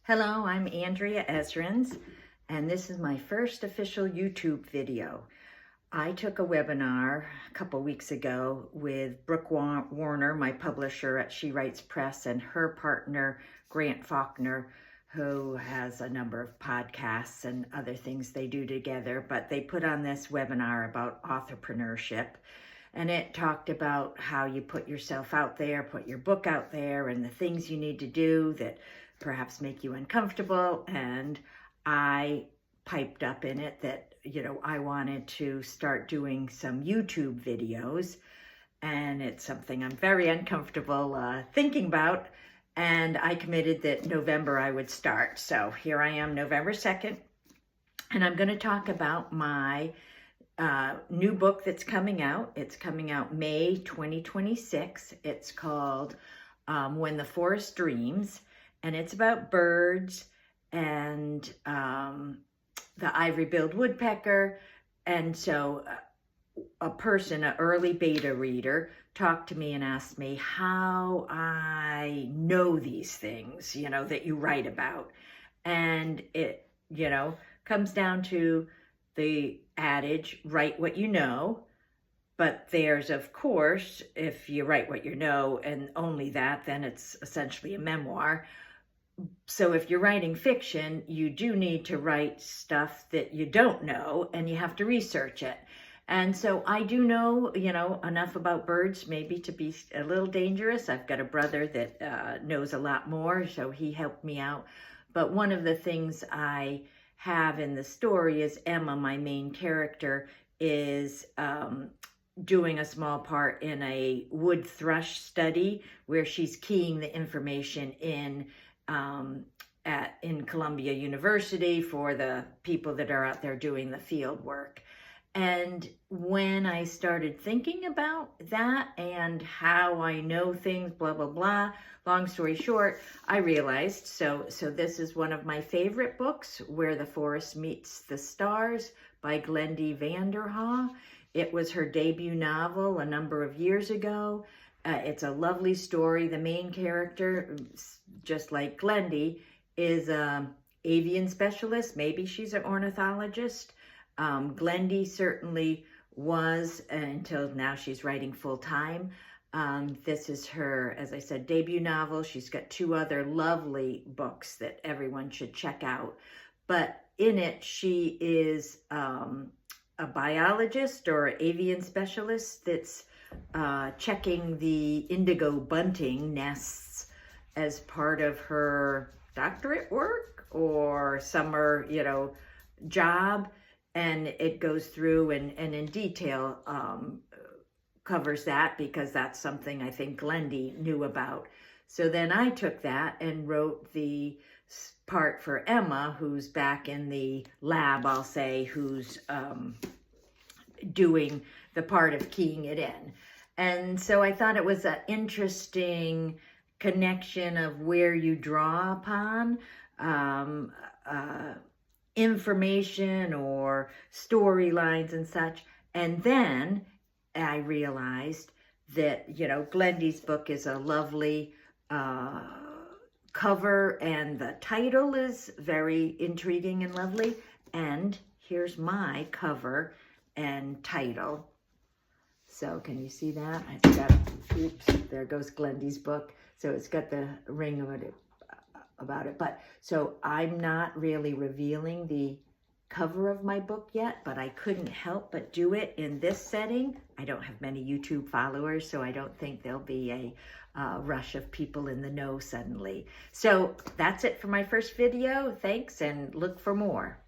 Hello, I'm Andrea Ezrins, and this is my first official YouTube video. I took a webinar a couple weeks ago with Brooke Warner, my publisher at She Writes Press, and her partner, Grant Faulkner, who has a number of podcasts and other things they do together, but they put on this webinar about authorpreneurship. And it talked about how you put yourself out there, put your book out there, and the things you need to do that perhaps make you uncomfortable. And I piped up in it that, I wanted to start doing some YouTube videos. And it's something I'm very uncomfortable thinking about. And I committed that November I would start. So here I am, November 2nd. And I'm going to talk about my new book that's coming out. It's coming out May 2026. It's called When the Forest Dreams, and it's about birds and the ivory-billed woodpecker. And so a person, an early beta reader, talked to me and asked me how I know these things, that you write about. And it, comes down to the adage, write what you know. But there's, of course, if you write what you know and only that, then it's essentially a memoir. So if you're writing fiction, you do need to write stuff that you don't know, and you have to research it. And so I do know, enough about birds maybe to be a little dangerous. I've got a brother that knows a lot more, so he helped me out. But one of the things I have in the story is Emma, my main character, is doing a small part in a wood thrush study where she's keying the information in Columbia University for the people that are out there doing the field work. And when I started thinking about that and how I know things, blah, blah, blah, long story short, I realized, so this is one of my favorite books, Where the Forest Meets the Stars by Glendy Vanderhaeghe. It was her debut novel a number of years ago. It's a lovely story. The main character, just like Glendy, is an avian specialist. Maybe she's an ornithologist. Glendy certainly was until now. She's writing full-time. This is her, as I said, debut novel. She's got two other lovely books that everyone should check out. But in it, she is a biologist or avian specialist that's checking the indigo bunting nests as part of her doctorate work or summer, job. And it goes through and in detail covers that, because that's something I think Glendy knew about. So then I took that and wrote the part for Emma, who's back in the lab, I'll say, who's doing the part of keying it in. And so I thought it was an interesting connection of where you draw upon information or storylines and such. And then I realized that, Glendy's book is a lovely cover, and the title is very intriguing and lovely. And here's my cover and title. So can you see that? It's got, oops, there goes Glendy's book. So it's got the ring of it about it. But so I'm not really revealing the cover of my book yet, but I couldn't help but do it in this setting. I don't have many YouTube followers, so I don't think there'll be a rush of people in the know suddenly. So that's it for my first video. Thanks, and look for more.